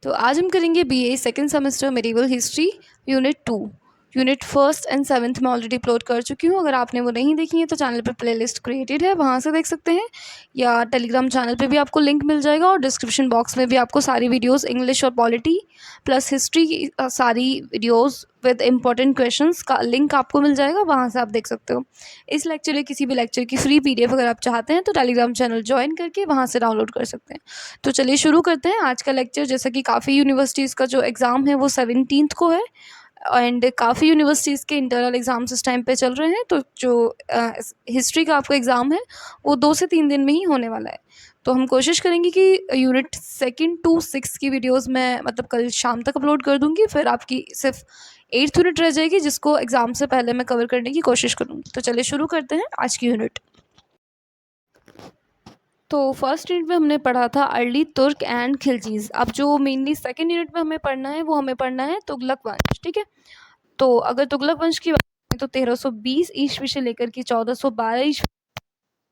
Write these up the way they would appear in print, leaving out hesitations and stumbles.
तो आज हम करेंगे BA second semester medieval history unit 2। Unit first and seventh में ऑलरेडी अपलोड कर चुकी हूँ। अगर आपने वो नहीं देखी है तो चैनल पर प्लेलिस्ट क्रिएटेड है, वहाँ से देख सकते हैं, या टेलीग्राम चैनल पे भी आपको लिंक मिल जाएगा और डिस्क्रिप्शन बॉक्स में भी आपको सारी वीडियोस इंग्लिश और पॉलिटी प्लस हिस्ट्री की सारी वीडियोस विद इंपॉर्टेंट क्वेश्चंस का लिंक आपको मिल जाएगा, वहाँ से आप देख सकते हो। इस लेक्चर या किसी भी लेक्चर की फ्री पीडीएफ अगर आप चाहते हैं तो टेलीग्राम चैनल ज्वाइन करके वहाँ से डाउनलोड कर सकते हैं। तो चलिए शुरू करते हैं आज का लेक्चर। जैसा कि काफ़ी यूनिवर्सिटीज़ का जो एग्ज़ाम है वो 17th को है एंड काफ़ी यूनिवर्सिटीज़ के इंटरनल एग्ज़ाम्स इस टाइम पे चल रहे हैं, तो जो हिस्ट्री का आपका एग्ज़ाम है वो 2 से 3 दिन में ही होने वाला है। तो हम कोशिश करेंगे कि यूनिट 2 to 6 की वीडियोस मैं मतलब कल शाम तक अपलोड कर दूंगी, फिर आपकी सिर्फ 8th यूनिट रह जाएगी जिसको एग्ज़ाम से पहले मैं कवर करने की कोशिश करूँगी। तो चलिए शुरू करते हैं आज की यूनिट। तो फर्स्ट यूनिट में हमने पढ़ा था अर्ली तुर्क एंड खिलजीज। अब जो मेनली सेकंड यूनिट में हमें पढ़ना है वो हमें पढ़ना है तुगलक वंश। ठीक है, तो अगर तुगलक वंश की बात करें तो 1320 ईस्वी से लेकर के 1412 ईस्वी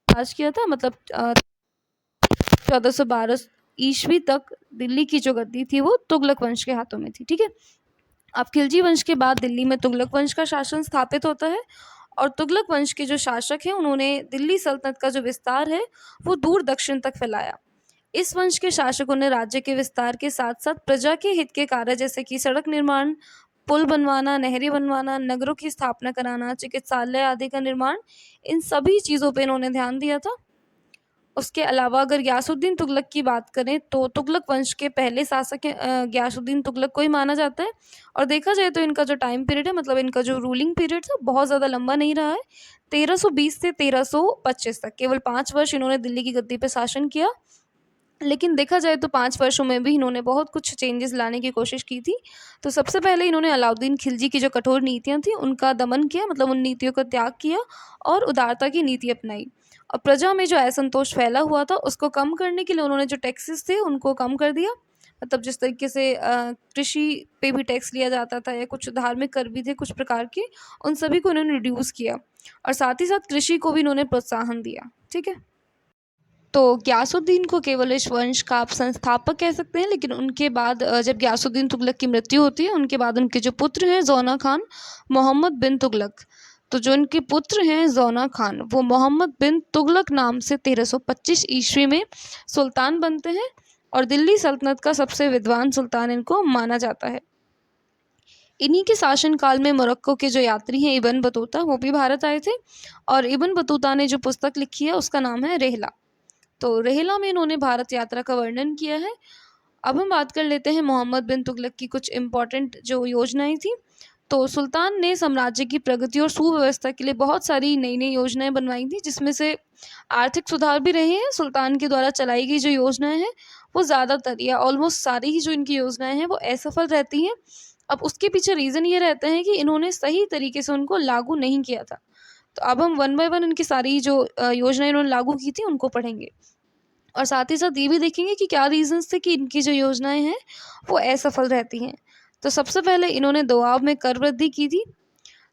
राज किया था। मतलब 1412 ईस्वी तक दिल्ली की जो गद्दी थी वो तुगलक वंश के हाथों में थी। ठीक है, अब खिलजी वंश के बाद दिल्ली में तुगलक वंश का शासन स्थापित होता है और तुगलक वंश के जो शासक हैं उन्होंने दिल्ली सल्तनत का जो विस्तार है वो दूर दक्षिण तक फैलाया। इस वंश के शासकों ने राज्य के विस्तार के साथ साथ प्रजा के हित के कार्य जैसे कि सड़क निर्माण, पुल बनवाना, नहरें बनवाना, नगरों की स्थापना कराना, चिकित्सालय आदि का निर्माण, इन सभी चीज़ों पे इन्होंने ध्यान दिया था। उसके अलावा अगर गयासुद्दीन तुगलक की बात करें तो तुगलक वंश के पहले शासक गयासुद्दीन तुगलक को ही माना जाता है। और देखा जाए तो इनका जो टाइम पीरियड है, मतलब इनका जो रूलिंग पीरियड था, बहुत ज़्यादा लंबा नहीं रहा है। 1320 से 1325 तक केवल 5 वर्ष इन्होंने दिल्ली की गद्दी पर शासन किया। लेकिन देखा जाए तो 5 वर्षों में भी इन्होंने बहुत कुछ चेंजेस लाने की कोशिश की थी। तो सबसे पहले इन्होंने अलाउद्दीन खिलजी की जो कठोर नीतियाँ थी उनका दमन किया, मतलब उन नीतियों का त्याग किया और उदारता की नीति अपनाई। और प्रजा में जो असंतोष फैला हुआ था उसको कम करने के लिए उन्होंने जो टैक्सेस थे उनको कम कर दिया। मतलब जिस तरीके से कृषि पे भी टैक्स लिया जाता था या कुछ धार्मिक कर भी थे कुछ प्रकार के, उन सभी को इन्होंने रिड्यूस किया और साथ ही साथ कृषि को भी इन्होंने प्रोत्साहन दिया। ठीक है, तो ग्यासुद्दीन को केवल इस वंश का आप संस्थापक कह सकते हैं, लेकिन उनके बाद जब ग्यासुद्दीन तुगलक की मृत्यु होती है उनके बाद उनके जो पुत्र हैं ज़ौना खान, मोहम्मद बिन तुगलक, तो जो इनके पुत्र हैं ज़ौना खान वो मोहम्मद बिन तुगलक नाम से 1325 ईस्वी में सुल्तान बनते हैं और दिल्ली सल्तनत का सबसे विद्वान सुल्तान इनको माना जाता है। इन्हीं के शासनकाल में मोरक्को के जो यात्री हैं इब्न बतूता वो भी भारत आए थे और इब्न बतूता ने जो पुस्तक लिखी है उसका नाम है रेहला। तो रेहला में इन्होंने भारत यात्रा का वर्णन किया है। अब हम बात कर लेते हैं मोहम्मद बिन तुगलक की कुछ इम्पॉर्टेंट जो योजनाएं थी। तो सुल्तान ने साम्राज्य की प्रगति और सुव्यवस्था के लिए बहुत सारी नई नई योजनाएं बनवाई थी, जिसमें से आर्थिक सुधार भी रहे हैं। सुल्तान के द्वारा चलाई गई जो योजनाएं हैं वो ज़्यादातर या ऑलमोस्ट सारी ही जो इनकी योजनाएं हैं वो असफल रहती हैं। अब उसके पीछे रीज़न ये रहता है कि इन्होंने सही तरीके से उनको लागू नहीं किया था। तो अब हम वन बाय वन इनकी सारी जो योजनाएं इन्होंने लागू की थी उनको पढ़ेंगे और साथ ही साथ ये भी देखेंगे कि क्या रीजंस थे कि इनकी जो योजनाएं हैं वो असफल रहती हैं। तो सबसे पहले इन्होंने दोआब में कर वृद्धि की थी।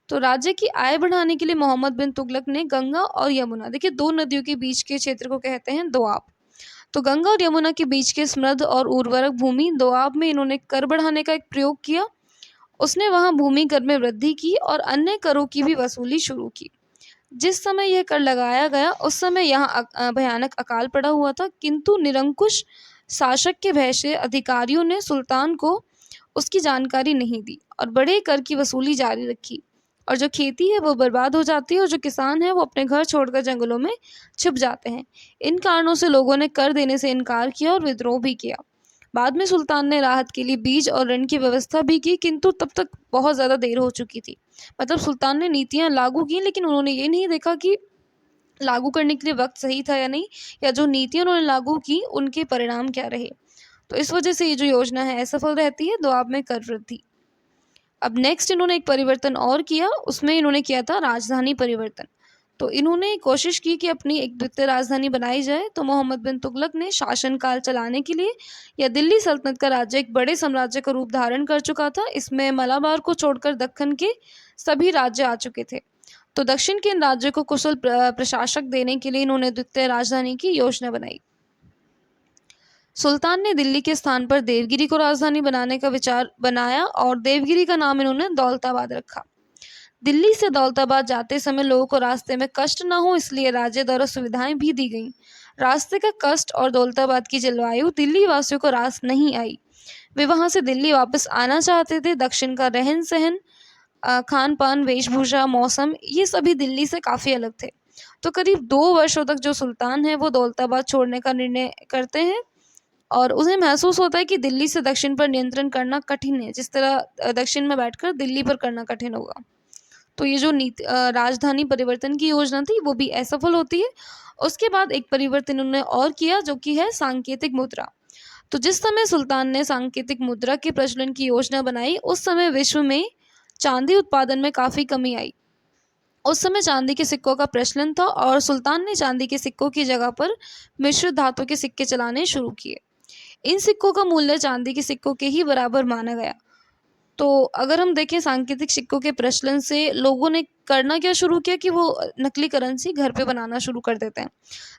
तो राज्य की आय बढ़ाने के लिए मोहम्मद बिन तुगलक ने गंगा और यमुना, देखिए दो नदियों के बीच के क्षेत्र को कहते हैं दोआब, तो गंगा और यमुना के बीच के समृद्ध और उर्वरक भूमि दोआब में इन्होंने कर बढ़ाने का एक प्रयोग किया। उसने वहां भूमि कर में वृद्धि की और अन्य करों की भी वसूली शुरू की। जिस समय यह कर लगाया गया उस समय यहाँ भयानक अकाल पड़ा हुआ था, किंतु निरंकुश शासक के भय से अधिकारियों ने सुल्तान को उसकी जानकारी नहीं दी और बड़े कर की वसूली जारी रखी। और जो खेती है वो बर्बाद हो जाती है और जो किसान है वो अपने घर छोड़कर जंगलों में छिप जाते हैं। इन कारणों से लोगों ने कर देने से इनकार किया और विद्रोह भी किया। बाद में सुल्तान ने राहत के लिए बीज और ऋण की व्यवस्था भी की, किंतु तब तक बहुत ज़्यादा देर हो चुकी थी। मतलब सुल्तान ने नीतियाँ लागू की लेकिन उन्होंने ये नहीं देखा कि लागू करने के लिए वक्त सही था या नहीं, या जो नीतियाँ उन्होंने लागू की उनके परिणाम क्या रहे। तो इस वजह से ये जो योजना है असफल रहती है, दोआब में कर वृद्धि। अब नेक्स्ट इन्होंने एक परिवर्तन और किया, उसमें इन्होंने किया था राजधानी परिवर्तन। तो इन्होंने कोशिश की कि अपनी एक द्वितीय राजधानी बनाई जाए। तो मोहम्मद बिन तुगलक ने शासनकाल चलाने के लिए, या दिल्ली सल्तनत का राज्य एक बड़े साम्राज्य का रूप धारण कर चुका था। इसमें मलाबार को छोड़कर दक्कन के सभी राज्य आ चुके थे। तो दक्षिण के इन राज्यों को कुशल प्रशासक देने के लिए इन्होंने द्वितीय राजधानी की योजना बनाई। सुल्तान ने दिल्ली के स्थान पर देवगिरी को राजधानी बनाने का विचार बनाया और देवगिरी का नाम इन्होंने दौलताबाद रखा। दिल्ली से दौलताबाद जाते समय लोगों को रास्ते में कष्ट न हो इसलिए राज्य द्वारा सुविधाएं भी दी गईं। रास्ते का कष्ट और दौलताबाद की जलवायु दिल्ली वासियों को रास नहीं आई। वे वहां से दिल्ली वापस आना चाहते थे। दक्षिण का रहन सहन, खान पान, वेशभूषा, मौसम, ये सभी दिल्ली से काफ़ी अलग थे। तो करीब 2 वर्षों तक जो सुल्तान है वो दौलताबाद छोड़ने का निर्णय करते हैं और उन्हें महसूस होता है कि दिल्ली से दक्षिण पर नियंत्रण करना कठिन है, जिस तरह दक्षिण में बैठकर दिल्ली पर करना कठिन होगा। तो ये जो राजधानी परिवर्तन की योजना थी वो भी असफल होती है। उसके बाद एक परिवर्तन उन्होंने और किया जो कि है सांकेतिक मुद्रा। तो जिस समय सुल्तान ने सांकेतिक मुद्रा के प्रचलन की योजना बनाई उस समय विश्व में चांदी उत्पादन में काफ़ी कमी आई। उस समय चांदी के सिक्कों का प्रचलन था और सुल्तान ने चांदी के सिक्कों की जगह पर मिश्रित धातु के सिक्के चलाने शुरू किए। इन सिक्कों का मूल्य चांदी के सिक्कों के ही बराबर माना गया। तो अगर हम देखें सांकेतिक सिक्कों के प्रचलन से लोगों ने करना क्या शुरू किया कि वो नकली करेंसी घर पे बनाना शुरू कर देते हैं।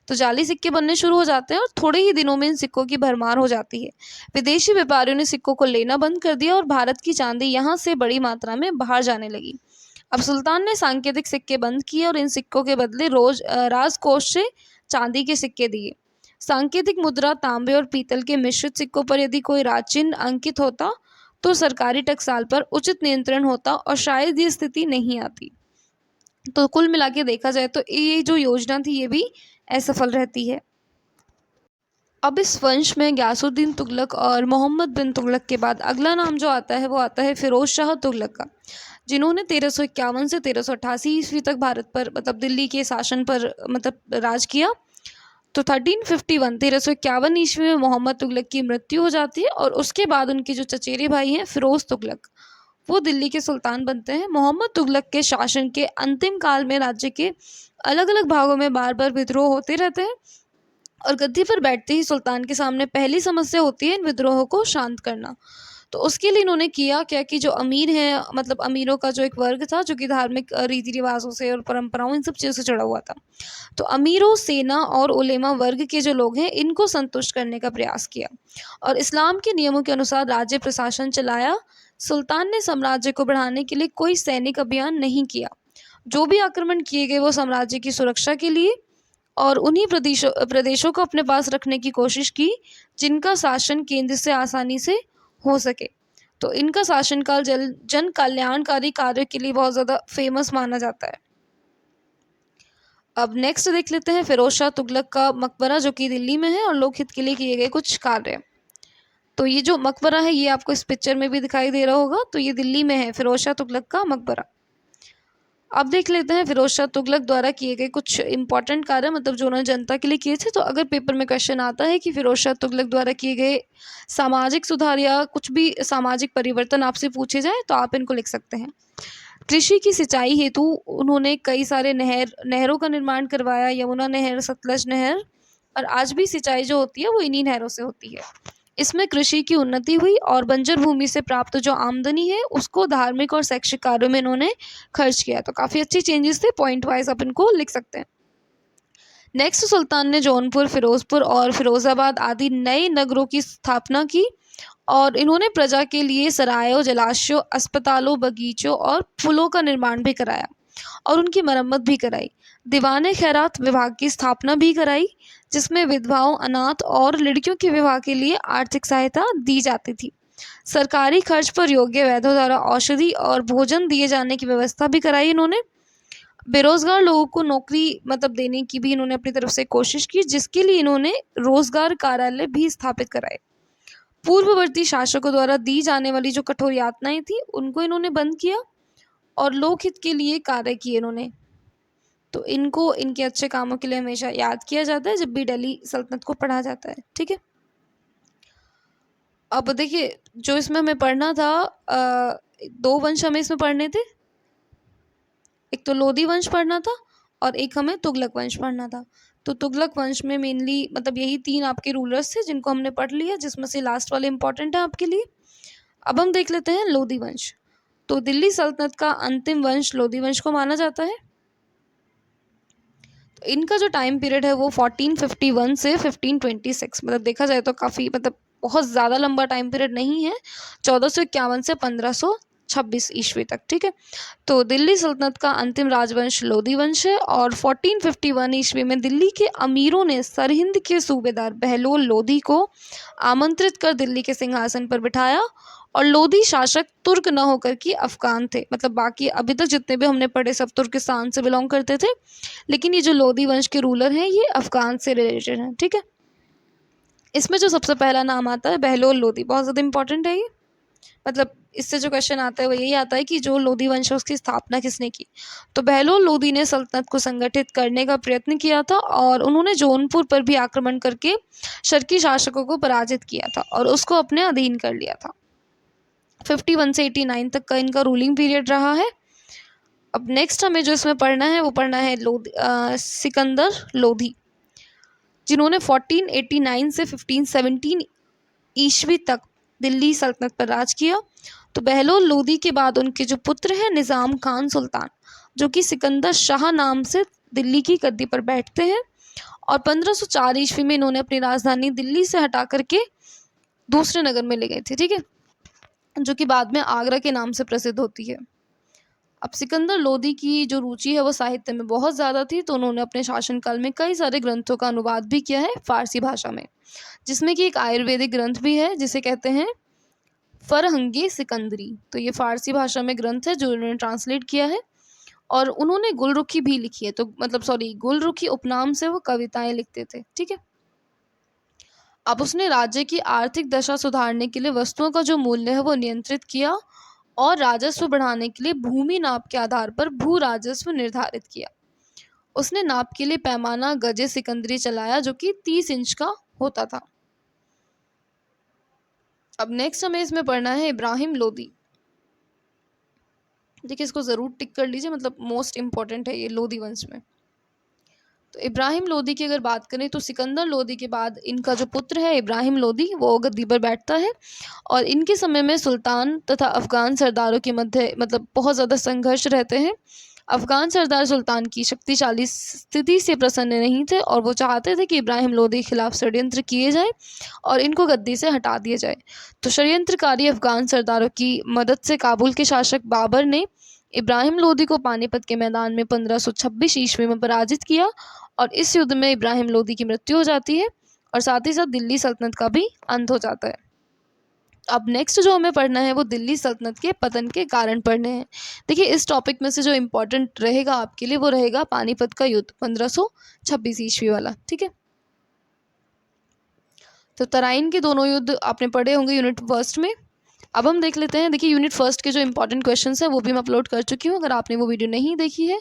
तो जाली सिक्के बनने शुरू हो जाते हैं और थोड़े ही दिनों में इन सिक्कों की भरमार हो जाती है। विदेशी व्यापारियों ने सिक्कों को लेना बंद कर दिया और भारत की चांदी यहाँ से बड़ी मात्रा में बाहर जाने लगी। अब सुल्तान ने सांकेतिक सिक्के बंद किए और इन सिक्कों के बदले राजकोष से चांदी के सिक्के दिए। सांकेतिक मुद्रा तांबे और पीतल के मिश्रित सिक्कों पर यदि कोई राजचिन्ह अंकित होता तो सरकारी टकसाल पर उचित नियंत्रण होता और शायद ये स्थिति नहीं आती। तो कुल मिला के देखा जाए तो ये जो योजना थी ये भी असफल रहती है। अब इस वंश में गयासुद्दीन तुगलक और मोहम्मद बिन तुगलक के बाद अगला नाम जो आता है वो आता है फिरोज शाह तुगलक का, जिन्होंने 1351 से 1388 ईस्वी तक भारत पर मतलब दिल्ली के शासन पर मतलब राज किया। तो 1351 ईस्वी में मोहम्मद तुगलक की मृत्यु हो जाती है और उसके बाद उनके जो चचेरे भाई हैं फिरोज तुगलक वो दिल्ली के सुल्तान बनते हैं। मोहम्मद तुगलक के शासन के अंतिम काल में राज्य के अलग अलग भागों में बार बार विद्रोह होते रहते हैं और गद्दी पर बैठते ही सुल्तान के सामने पहली समस्या होती है इन विद्रोहों को शांत करना। तो उसके लिए इन्होंने किया क्या कि जो अमीर हैं मतलब अमीरों का जो एक वर्ग था जो कि धार्मिक रीति रिवाजों से और परंपराओं इन सब चीज़ों से जुड़ा हुआ था, तो अमीरों, सेना और उलेमा वर्ग के जो लोग हैं इनको संतुष्ट करने का प्रयास किया और इस्लाम के नियमों के अनुसार राज्य प्रशासन चलाया। सुल्तान ने साम्राज्य को बढ़ाने के लिए कोई सैनिक अभियान नहीं किया। जो भी आक्रमण किए गए वो साम्राज्य की सुरक्षा के लिए और उन्हीं प्रदेशों को अपने पास रखने की कोशिश की जिनका शासन केंद्र से आसानी से हो सके। तो इनका शासनकाल जन कल्याणकारी कार्य के लिए बहुत ज़्यादा फेमस माना जाता है। अब नेक्स्ट देख लेते हैं फिरोज शाह तुगलक का मकबरा जो कि दिल्ली में है और लोकहित के लिए किए गए कुछ कार्य। तो ये जो मकबरा है ये आपको इस पिक्चर में भी दिखाई दे रहा होगा। तो ये दिल्ली में है फिरोज शाह तुगलक का मकबरा। अब देख लेते हैं फिरोज शाह तुगलक द्वारा किए गए कुछ इंपॉर्टेंट कार्य मतलब जो उन्होंने जनता के लिए किए थे। तो अगर पेपर में क्वेश्चन आता है कि फिरोज शाह तुगलक द्वारा किए गए सामाजिक सुधार या कुछ भी सामाजिक परिवर्तन आपसे पूछे जाए तो आप इनको लिख सकते हैं। कृषि की सिंचाई हेतु उन्होंने कई सारे नहरों का निर्माण करवाया, यमुना नहर, सतलज नहर, और आज भी सिंचाई जो होती है वो इन्हीं नहरों से होती है। इसमें कृषि की उन्नति हुई और बंजर भूमि से प्राप्त जो आमदनी है उसको धार्मिक और शैक्षिक कार्यों में इन्होंने खर्च किया। तो काफ़ी अच्छी चेंजेस थे, पॉइंट वाइज आप इनको लिख सकते हैं। नेक्स्ट सुल्तान ने जौनपुर, फिरोजपुर और फिरोजाबाद आदि नए नगरों की स्थापना की और इन्होंने प्रजा के लिए सरायों, जलाशयों, अस्पतालों, बगीचों और पुलों का निर्माण भी कराया और उनकी मरम्मत भी कराई। दीवाने खैरात विभाग की स्थापना भी कराई जिसमें विधवाओं, अनाथ और लड़कियों के विवाह के लिए आर्थिक सहायता दी जाती थी। सरकारी खर्च पर योग्य वैद्यों द्वारा औषधि और भोजन दिए जाने की व्यवस्था भी कराई इन्होंने। बेरोजगार लोगों को नौकरी मतलब देने की भी इन्होंने अपनी तरफ से कोशिश की जिसके लिए इन्होंने रोजगार कार्यालय भी स्थापित कराए। पूर्ववर्ती शासकों द्वारा दी जाने वाली जो कठोर यातनाएं थी उनको इन्होंने बंद किया और लोकहित के लिए कार्य किए इन्होंने। तो इनको इनके अच्छे कामों के लिए हमेशा याद किया जाता है जब भी दिल्ली सल्तनत को पढ़ा जाता है। ठीक है, अब देखिए जो इसमें हमें पढ़ना था 2 वंश हमें इसमें पढ़ने थे। एक तो लोधी वंश पढ़ना था और एक हमें तुगलक वंश पढ़ना था। तो तुगलक वंश में मेनली मतलब यही 3 आपके रूलर्स थे जिनको हमने पढ़ लिया, जिसमें से लास्ट वाले इंपॉर्टेंट है आपके लिए। अब हम देख लेते हैं लोधी वंश। तो दिल्ली सल्तनत का अंतिम वंश लोधी वंश को माना जाता है। तो इनका जो टाइम पीरियड है वो 1451 से 1526, मतलब देखा जाए तो काफ़ी मतलब बहुत ज़्यादा लंबा टाइम पीरियड नहीं है, 1451 से 1526 ईस्वी तक, ठीक है। तो दिल्ली सल्तनत का अंतिम राजवंश लोधी वंश है, और 1451 ईस्वी में दिल्ली के अमीरों ने सरहिंद के सूबेदार बहलोल लोधी को आमंत्रित कर दिल्ली के सिंहासन पर बिठाया, और लोधी शासक तुर्क न होकर के अफगान थे, मतलब बाकी अभी तक जितने भी हमने पढ़े सब तुर्किस्तान से बिलोंग करते थे, लेकिन ये जो लोधी वंश के रूलर हैं ये अफगान से रिलेटेड हैं, ठीक है। इसमें जो सबसे पहला नाम आता है बहलोल लोधी, बहुत ज़्यादा इंपॉर्टेंट है ये, मतलब इससे जो क्वेश्चन आता है वो यही आता है कि जो लोधी वंश है उसकी स्थापना किसने की। तो बहलोल लोधी ने सल्तनत को संगठित करने का प्रयत्न किया था, और उन्होंने जौनपुर पर भी आक्रमण करके शर्की शासकों को पराजित किया था और उसको अपने अधीन कर लिया था। 51 से 89 तक का इनका रूलिंग पीरियड रहा है। अब नेक्स्ट हमें जो इसमें पढ़ना है वो पढ़ना है सिकंदर लोधी, जिन्होंने 1489 से 1517 ईस्वी तक दिल्ली सल्तनत पर राज किया। तो बहलोल लोधी के बाद उनके जो पुत्र हैं निज़ाम खान सुल्तान, जो कि सिकंदर शाह नाम से दिल्ली की गद्दी पर बैठते हैं, और 1504 ईस्वी में इन्होंने अपनी राजधानी दिल्ली से हटा करके दूसरे नगर में ले गए थे, ठीक है, जो कि बाद में आगरा के नाम से प्रसिद्ध होती है। अब सिकंदर लोधी की जो रुचि है वो साहित्य में बहुत ज़्यादा थी, तो उन्होंने अपने शासनकाल में कई सारे ग्रंथों का अनुवाद भी किया है फारसी भाषा में, जिसमें कि एक आयुर्वेदिक ग्रंथ भी है जिसे कहते हैं फरहंगे सिकंदरी। तो ये फारसी भाषा में ग्रंथ है जो उन्होंने ट्रांसलेट किया है, और उन्होंने गुलरुखी भी लिखी है, तो मतलब सॉरी गुलरुखी उपनाम से वो कविताएं लिखते थे, ठीक है। अब उसने राज्य की आर्थिक दशा सुधारने के लिए वस्तुओं का जो मूल्य है वो नियंत्रित किया, और राजस्व बढ़ाने के लिए भूमि नाप के आधार पर भू राजस्व निर्धारित किया। उसने नाप के लिए पैमाना गजे सिकंदरी चलाया जो कि 30 इंच का होता था। अब नेक्स्ट हमें इसमें पढ़ना है इब्राहिम लोधी। देखिए इसको ज़रूर टिक कर लीजिए, मतलब मोस्ट इम्पॉर्टेंट है ये लोधी वंश में। तो इब्राहिम लोधी की अगर बात करें तो सिकंदर लोधी के बाद इनका जो पुत्र है इब्राहिम लोधी वो गद्दी पर बैठता है, और इनके समय में सुल्तान तथा अफ़गान सरदारों के मध्य मतलब बहुत ज़्यादा संघर्ष रहते हैं। अफ़गान सरदार सुल्तान की शक्तिशाली स्थिति से प्रसन्न नहीं थे, और वो चाहते थे कि इब्राहिम लोधी के खिलाफ षड्यंत्र किए जाए और इनको गद्दी से हटा दिया जाए। तो षड्यंत्रकारी अफ़गान सरदारों की मदद से काबुल के शासक बाबर ने इब्राहिम लोधी को पानीपत के मैदान में 1526 ईस्वी में पराजित किया, और इस युद्ध में इब्राहिम लोधी की मृत्यु हो जाती है, और साथ ही साथ दिल्ली सल्तनत का भी अंत हो जाता है। अब नेक्स्ट जो हमें पढ़ना है वो दिल्ली सल्तनत के पतन के कारण पढ़ने हैं। देखिए इस टॉपिक में से जो इम्पोर्टेंट रहेगा आपके लिए वो रहेगा पानीपत का युद्ध 1526 ईस्वी वाला, ठीक है। तो तराइन के दोनों युद्ध आपने पढ़े होंगे यूनिट फर्स्ट में। अब हम देख लेते हैं, देखिए यूनिट फर्स्ट के जो इंपॉर्टेंट क्वेश्चंस हैं वो भी मैं अपलोड कर चुकी हूँ, अगर आपने वो वीडियो नहीं देखी है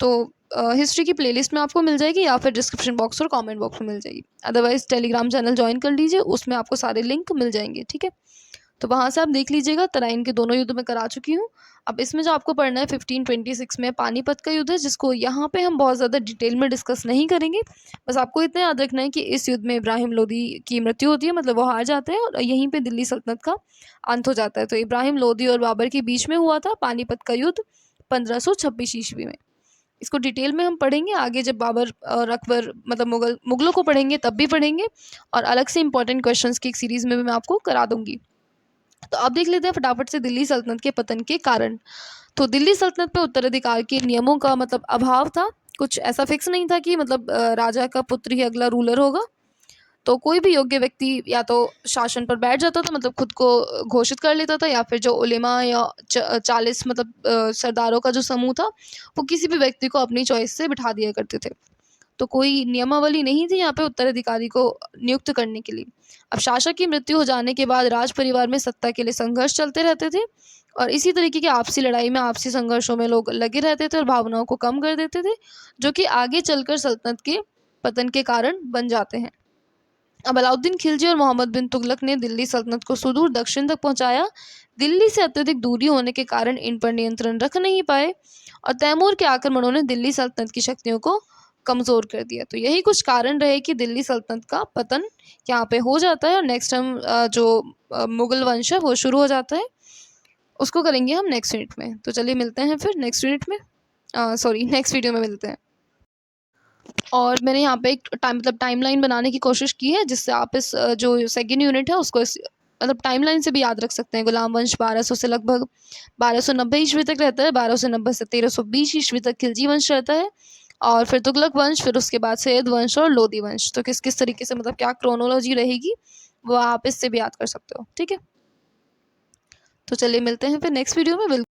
तो हिस्ट्री की प्लेलिस्ट में आपको मिल जाएगी, या फिर डिस्क्रिप्शन बॉक्स और कमेंट बॉक्स में मिल जाएगी। अदरवाइज टेलीग्राम चैनल ज्वाइन कर लीजिए, उसमें आपको सारे लिंक मिल जाएंगे, ठीक है। तो वहाँ से आप देख लीजिएगा। तराइन के दोनों युद्ध में करा चुकी हूँ। अब इसमें जो आपको पढ़ना है 1526 में पानीपत का युद्ध है, जिसको यहाँ पे हम बहुत ज़्यादा डिटेल में डिस्कस नहीं करेंगे। बस आपको इतना याद रखना है कि इस युद्ध में इब्राहिम लोधी की मृत्यु होती है, मतलब वो हार जाते हैं, और यहीं पे दिल्ली सल्तनत का अंत हो जाता है। तो इब्राहिम लोधी और बाबर के बीच में हुआ था पानीपत का युद्ध 1526 ईस्वी में। इसको डिटेल में हम पढ़ेंगे आगे, जब बाबर और अकबर मतलब मुगलों को पढ़ेंगे तब भी पढ़ेंगे, और अलग से इंपॉर्टेंट क्वेश्चंस की एक सीरीज़ में भी मैं आपको करा दूंगी। तो अब देख लेते हैं फटाफट से दिल्ली सल्तनत के पतन के कारण। तो दिल्ली सल्तनत पे उत्तराधिकार के नियमों का मतलब अभाव था। कुछ ऐसा फिक्स नहीं था कि मतलब राजा का पुत्र ही अगला रूलर होगा। तो कोई भी योग्य व्यक्ति या तो शासन पर बैठ जाता था, मतलब खुद को घोषित कर लेता था, या फिर जो उलेमा या 40 मतलब सरदारों का जो समूह था वो किसी भी व्यक्ति को अपनी चॉइस से बिठा दिया करते थे। तो कोई नियमावली नहीं थी यहाँ पे उत्तराधिकारी को नियुक्त करने के लिए। अब शासक की मृत्यु हो जाने के बाद राज परिवार में सत्ता के लिए संघर्ष चलते रहते थे, और इसी तरीके की आपसी लड़ाई में आपसी संघर्षों में लोग लगे रहते थे और भावनाओं को कम कर देते थे, जो कि आगे चलकर सल्तनत के पतन के कारण बन जाते हैं। अब अलाउद्दीन खिलजी और मोहम्मद बिन तुगलक ने दिल्ली सल्तनत को सुदूर दक्षिण तक पहुंचाया। दिल्ली से अत्यधिक दूरी होने के कारण इन पर नियंत्रण रख नहीं पाए, और तैमूर के आक्रमणों ने दिल्ली सल्तनत की शक्तियों को कमज़ोर कर दिया। तो यही कुछ कारण रहे कि दिल्ली सल्तनत का पतन यहाँ पे हो जाता है, और नेक्स्ट हम जो मुग़ल वंश है वो शुरू हो जाता है, उसको करेंगे हम नेक्स्ट यूनिट में। तो चलिए मिलते हैं फिर नेक्स्ट यूनिट में, सॉरी नेक्स्ट वीडियो में मिलते हैं। और मैंने यहाँ पे एक टाइमलाइन बनाने की कोशिश की है, जिससे आप इस जो सेकंड यूनिट है उसको इस टाइमलाइन से भी याद रख सकते हैं। गुलाम वंश 1200 से लगभग 1290 ईस्वी तक रहता है, 1290 से 1320 ईस्वी तक खिलजी वंश रहता है, और फिर तुगलक वंश, फिर उसके बाद सैयद वंश और लोदी वंश। तो किस किस तरीके से क्या क्रोनोलॉजी रहेगी वो आप इससे भी याद कर सकते हो। ठीक है, तो चलिए मिलते हैं फिर नेक्स्ट वीडियो में।